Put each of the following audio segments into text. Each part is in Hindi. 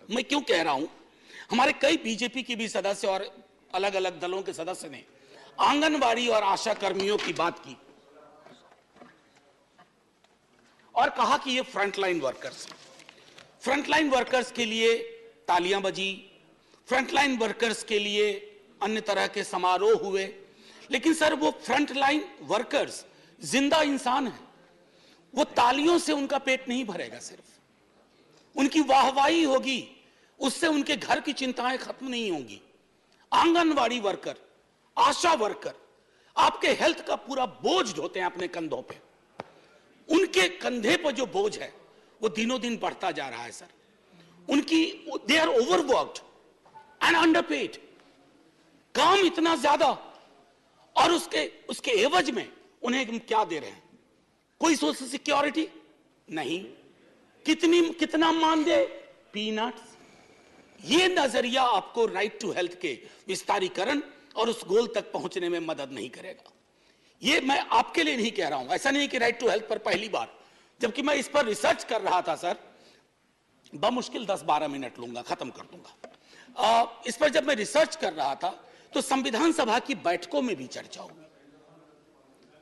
मैं क्यों कह रहा हूं, हमारे कई बीजेपी के भी सदस्य और अलग अलग दलों के सदस्य ने आंगनवाड़ी और आशा कर्मियों की बात की और कहा कि ये फ्रंटलाइन वर्कर्स के लिए तालियां बजी, फ्रंटलाइन वर्कर्स के लिए अन्य तरह के समारोह हुए। लेकिन सर, वो फ्रंटलाइन वर्कर्स जिंदा इंसान हैं। वो तालियों से उनका पेट नहीं भरेगा, सिर्फ उनकी वाहवाही होगी, उससे उनके घर की चिंताएं खत्म नहीं होंगी। आंगनवाड़ी वर्कर, आशा वर्कर आपके हेल्थ का पूरा बोझ ढोते हैं अपने कंधों पे। उनके कंधे पर जो बोझ है वो दिनों दिन बढ़ता जा रहा है sir. They are overworked and underpaid. काम इतना ज्यादा और उसके एवज में उन्हें हम क्या दे रहे हैं? कोई सोशल सिक्योरिटी नहीं। कितना मानदेय? पीनट्स। ये नजरिया आपको राइट टू हेल्थ के विस्तारीकरण और उस गोल तक पहुंचने में मदद नहीं करेगा। ये मैं आपके लिए नहीं कह रहा हूं। ऐसा नहीं कि राइट टू हेल्थ पर पहली बार, जबकि मैं इस पर रिसर्च कर रहा था सर, बमुश्किल 10-12 मिनट लूंगा, खत्म कर दूंगा। इस पर जब मैं रिसर्च कर रहा था तो संविधान सभा की बैठकों में भी चर्चा हुई।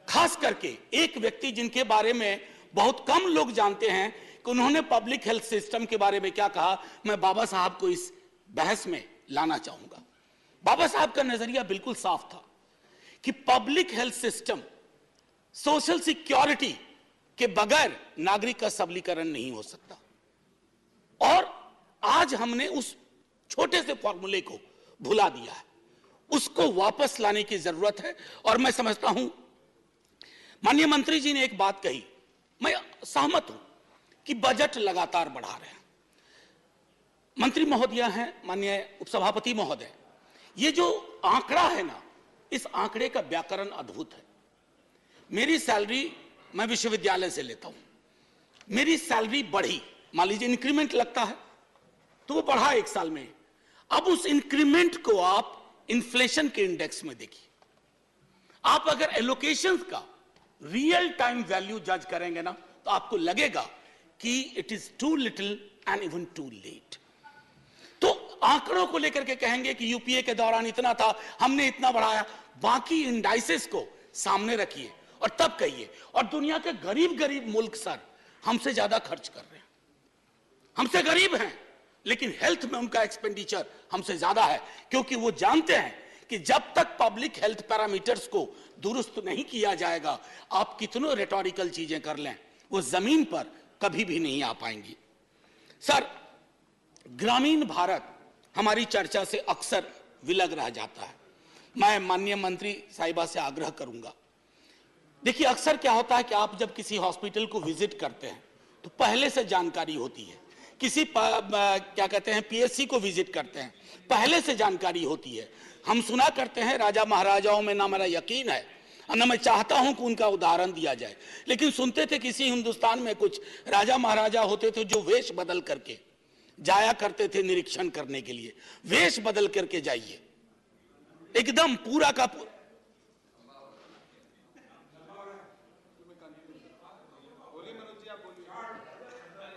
खास करके एक व्यक्ति जिनके बारे में बहुत कम लोग जानते हैं कि उन्होंने पब्लिक हेल्थ सिस्टम के बारे में क्या कहा, मैं बाबा साहब को इस बहस में लाना चाहूंगा। बाबा साहब का नजरिया बिल्कुल साफ था कि public health system, social security के बगैर नागरिक का सबलीकरण नहीं हो सकता। और आज हमने उस छोटे से फॉर्मूले को भुला दिया है। उसको वापस लाने की जरूरत है। और मैं समझता हूं, माननीय मंत्री जी ने एक बात कही, मैं सहमत हूं कि बजट लगातार बढ़ा रहे हैं। मंत्री महोदय हैं, माननीय उपसभापति महोदय, ये जो आंकड़ा है ना, इस आंकड़े का व्याकरण अद्भुत है। मेरी सैलरी, मैं विश्वविद्यालय से लेता हूं, मेरी सैलरी बढ़ी, मान लीजिए इंक्रीमेंट लगता है तो वो बढ़ा एक साल में। अब उस इंक्रीमेंट को आप इन्फ्लेशन के इंडेक्स में देखिए। आप अगर एलोकेशन का रियल टाइम वैल्यू जज करेंगे ना, तो आपको लगेगा कि it is too little and even too late. तो आंकड़ों को लेकर के कहेंगे कि यूपीए के दौरान इतना था, हमने इतना बढ़ाया, बाकी इंडाइसेस को सामने रखिए और तब कहिए। और दुनिया के गरीब गरीब मुल्क सर हमसे ज्यादा खर्च कर रहे हैं, हमसे गरीब हैं, लेकिन हेल्थ में उनका एक्सपेंडिचर हमसे ज्यादा है, क्योंकि वो जानते हैं कि जब तक पब्लिक हेल्थ पैरामीटर्स को दुरुस्त नहीं किया जाएगा, आप कितनों रेटोरिकल चीजें कर लें, वो जमीन पर कभी भी नहीं आ पाएंगी। सर, ग्रामीण भारत हमारी चर्चा से अक्सर विलग रह जाता है। मैं माननीय मंत्री साहिबा से आग्रह करूंगा, देखिए अक्सर क्या होता है कि आप जब किसी हॉस्पिटल को विजिट करते हैं तो पहले से जानकारी होती है। किसी क्या कहते हैं पीएससी को विजिट करते हैं, पहले से जानकारी होती है। हम सुना करते हैं राजा महाराजाओं में, ना मेरा यकीन है और ना मैं चाहता हूं कि उनका उदाहरण दिया जाए, लेकिन सुनते थे किसी हिंदुस्तान में कुछ राजा महाराजा होते थे जो वेश बदल करके जाया करते थे निरीक्षण करने के लिए। वेश बदल करके जाइए, एकदम पूरा का पूरा।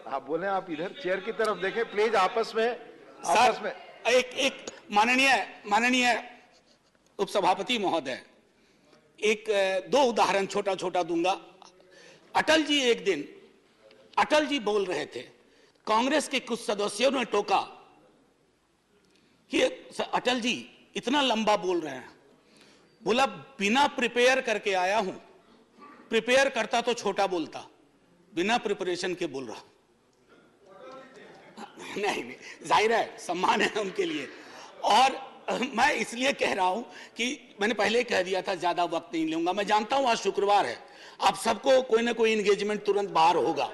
आप बोले, आप इधर चेयर की तरफ देखें प्लीज। आपस में एक माननीय उपसभापति महोदय, दो उदाहरण छोटा छोटा दूंगा। अटल जी, एक दिन अटल जी बोल रहे थे, कांग्रेस के कुछ सदस्यों ने टोका कि अटल जी इतना लंबा बोल रहे हैं। बोला, बिना प्रिपेयर करके आया हूं, प्रिपेयर करता तो छोटा बोलता, बिना प्रिपरेशन के बोल रहा। नहीं, जाहिर है सम्मान है उनके लिए। और मैं इसलिए कह रहा हूं कि मैंने पहले कह दिया था ज्यादा वक्त नहीं लूंगा। मैं जानता हूं आज शुक्रवार है, आप सबको कोई ना कोई एंगेजमेंट तुरंत बाहर होगा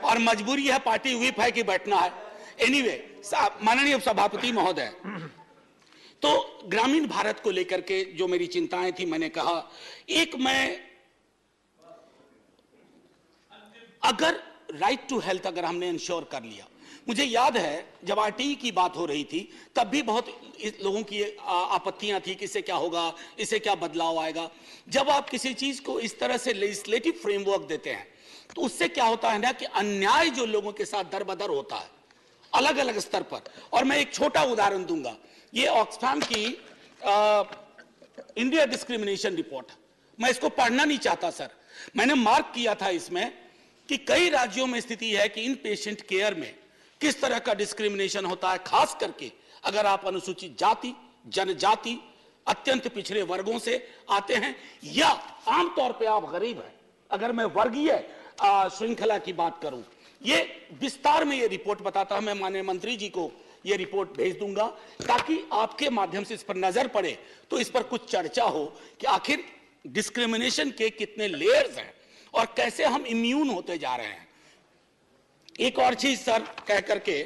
और मजबूरी है, पार्टी व्हिप है कि बैठना है। एनीवे, माननीय सभापति महोदय, तो ग्रामीण भारत को लेकर के जो मेरी चिंताएं थी, मैंने कहा, एक मैं अगर राइट टू हेल्थ अगर हमने इंश्योर कर लिया, मुझे याद है जब आरटीई की बात हो रही थी तब भी बहुत लोगों की आपत्तियां थी कि इससे क्या होगा, इससे क्या बदलाव आएगा। जब आप किसी चीज को इस तरह से लेजिस्लेटिव फ्रेमवर्क देते हैं तो उससे क्या होता है ना कि अन्याय जो लोगों के साथ दर बदर होता है अलग अलग स्तर पर। और मैं एक छोटा उदाहरण दूंगा, ये ऑक्सफैम की इंडिया डिस्क्रिमिनेशन रिपोर्ट, मैं इसको पढ़ना नहीं चाहता सर, मैंने मार्क किया था इसमें कि कई राज्यों में स्थिति है कि इन पेशेंट केयर में किस तरह का डिस्क्रिमिनेशन होता है, खास करके अगर आप अनुसूचित जाति, जनजाति, अत्यंत पिछड़े वर्गों से आते हैं, या आमतौर पे आप गरीब हैं। अगर मैं वर्गीय श्रृंखला की बात करूं, ये विस्तार में ये रिपोर्ट बताता है। मैं माननीय मंत्री जी को ये रिपोर्ट भेज दूंगा ताकि आपके माध्यम से इस पर नजर पड़े, तो इस पर कुछ चर्चा हो कि आखिर डिस्क्रिमिनेशन के कितने लेयर्स हैं और कैसे हम इम्यून होते जा रहे हैं। एक और चीज सर कह करके,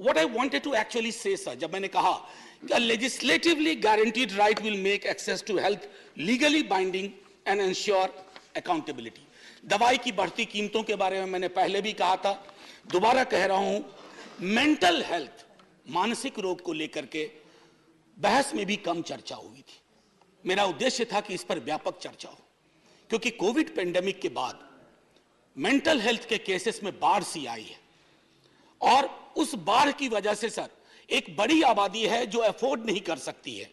what I wanted to actually say sir, जब मैंने कहा legislatively guaranteed right will make access to health legally binding and ensure accountability. दवाई की बढ़ती कीमतों के बारे में मैंने पहले भी कहा था, दोबारा कह रहा हूं, मेंटल हेल्थ, मानसिक रोग को लेकर के बहस में भी कम चर्चा हुई थी। मेरा उद्देश्य था कि इस पर व्यापक चर्चा हो, क्योंकि कोविड पेंडेमिक के बाद मेंटल हेल्थ के केसेस में बाढ़ सी आई है, और उस बाढ़ की वजह से सर एक बड़ी आबादी है जो अफोर्ड नहीं कर सकती है।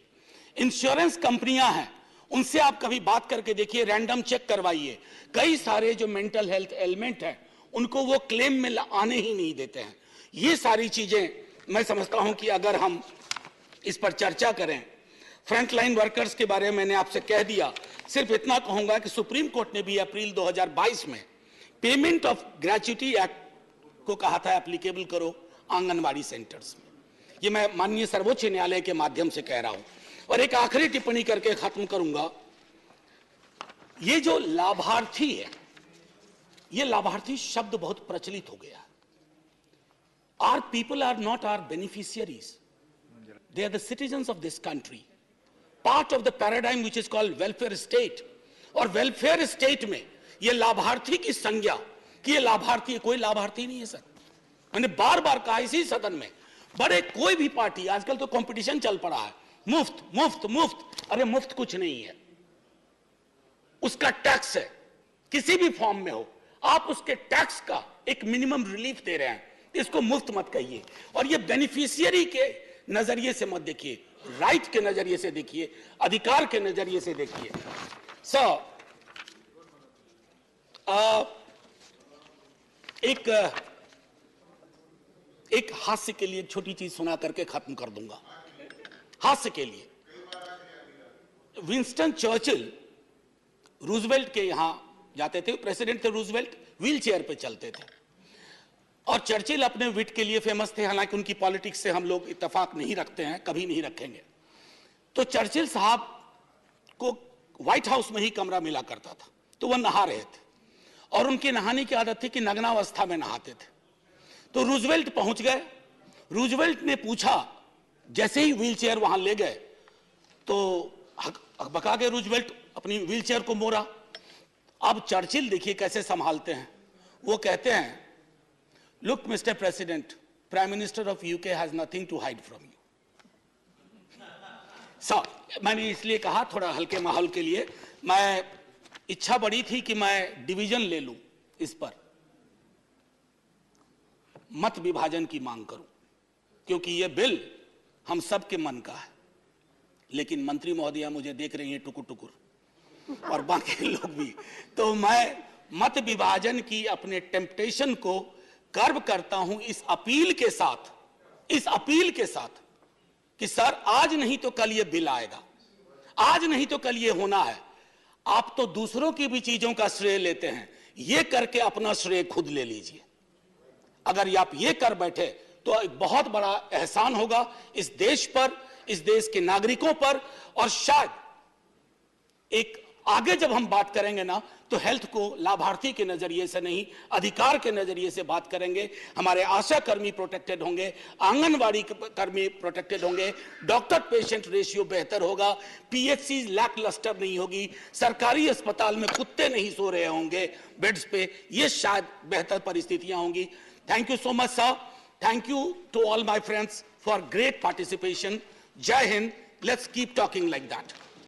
इंश्योरेंस कंपनियां हैं, उनसे आप कभी बात करके देखिए, रैंडम चेक करवाइए, कई सारे जो मेंटल हेल्थ एलिमेंट हैं उनको वो क्लेम में आने ही नहीं देते हैं। ये सारी चीजें मैं समझता हूं कि अगर हम इस पर चर्चा करें। फ्रंटलाइन वर्कर्स के बारे में मैंने आपसे कह दिया, सिर्फ इतना कहूंगा कि सुप्रीम कोर्ट ने भी अप्रैल 2022 में पेमेंट ऑफ ग्रेच्युटी एक्ट को कहा था एप्लीकेबल करो आंगनवाड़ी सेंटर्स में। ये मैं माननीय सर्वोच्च न्यायालय के माध्यम से कह रहा हूं। और एक आखिरी टिप्पणी करके खत्म करूंगा, ये जो लाभार्थी है, ये लाभार्थी शब्द बहुत प्रचलित हो गया। Are people are not are beneficiaries, they are the citizens of this country, part of the paradigm which is called welfare state। और welfare state में ये लाभार्थी की संज्ञा कि ये लाभार्थी है, कोई लाभार्थी नहीं है सर। मैंने बार बार कहा इसी सदन में, बड़े कोई भी पार्टी, आजकल तो कंपटीशन चल पड़ा है, मुफ्त मुफ्त मुफ्त, अरे मुफ्त कुछ नहीं है, उसका टैक्स है, किसी भी फॉर्म में हो, आप उसके टैक्स का एक मिनिमम रिलीफ दे रहे हैं, इसको मुफ्त मत कहिए। और ये बेनिफिशियरी के नजरिए से मत देखिए, राइट के नजरिए से देखिए, अधिकार के नजरिए से देखिए। सर एक हास्य के लिए छोटी चीज सुना करके खत्म कर दूंगा। हास्य के लिए, विंस्टन चर्चिल रूजवेल्ट के यहां जाते थे, प्रेसिडेंट थे रूजवेल्ट, व्हील चेयर पे चलते थे, और चर्चिल अपने विट के लिए फेमस थे। हालांकि उनकी पॉलिटिक्स से हम लोग इत्तेफाक नहीं रखते हैं, कभी नहीं रखेंगे। तो चर्चिल साहब को व्हाइट हाउस में ही कमरा मिला करता था, तो वह नहा रहे थे, और उनकी नहाने की आदत थी कि नग्नावस्था में नहाते थे। तो रूजवेल्ट पहुंच गए, रूजवेल्ट ने पूछा, जैसे ही व्हील चेयर वहां ले गए तो हकबका के रूजवेल्ट अपनी व्हील चेयर को मोड़ा। अब चर्चिल देखिए कैसे संभालते हैं, वो कहते हैं, Look, Mr. President, Prime Minister of UK has nothing to hide from you. मैंने इसलिए कहा थोड़ा हल्के माहौल के लिए, मैं इच्छा बड़ी थी कि मैं डिवीजन ले लूं इस पर, मत विभाजन की मांग करूं, क्योंकि यह बिल हम सब के मन का है। लेकिन मंत्री महोदया मुझे देख रही हैं टुकुर टुकुर, और बाकी लोग भी, तो मैं मत विभाजन की अपने टेम्पटेशन को कर्व करता हूं इस अपील के साथ कि सर आज नहीं तो कल ये बिल आएगा, आज नहीं तो कल ये होना है। आप तो दूसरों की भी चीजों का श्रेय लेते हैं, ये करके अपना श्रेय खुद ले लीजिए। अगर आप ये कर बैठे तो एक बहुत बड़ा एहसान होगा इस देश पर, इस देश के नागरिकों पर, और शायद एक आगे जब हम बात करेंगे ना, तो हेल्थ को लाभार्थी के नजरिए से नहीं, अधिकार के नजरिए से बात करेंगे। हमारे आशा कर्मी प्रोटेक्टेड होंगे, आंगनवाड़ी कर्मी प्रोटेक्टेड होंगे, डॉक्टर पेशेंट रेशियो बेहतर होगा, पीएचसी लैक लस्टर नहीं होगी, सरकारी अस्पताल में कुत्ते नहीं सो रहे होंगे बेड्स पे, ये शायद बेहतर परिस्थितियां होंगी। Thank you so much sir, thank you to all my friends for great participation. जय Hind, let's keep talking like that.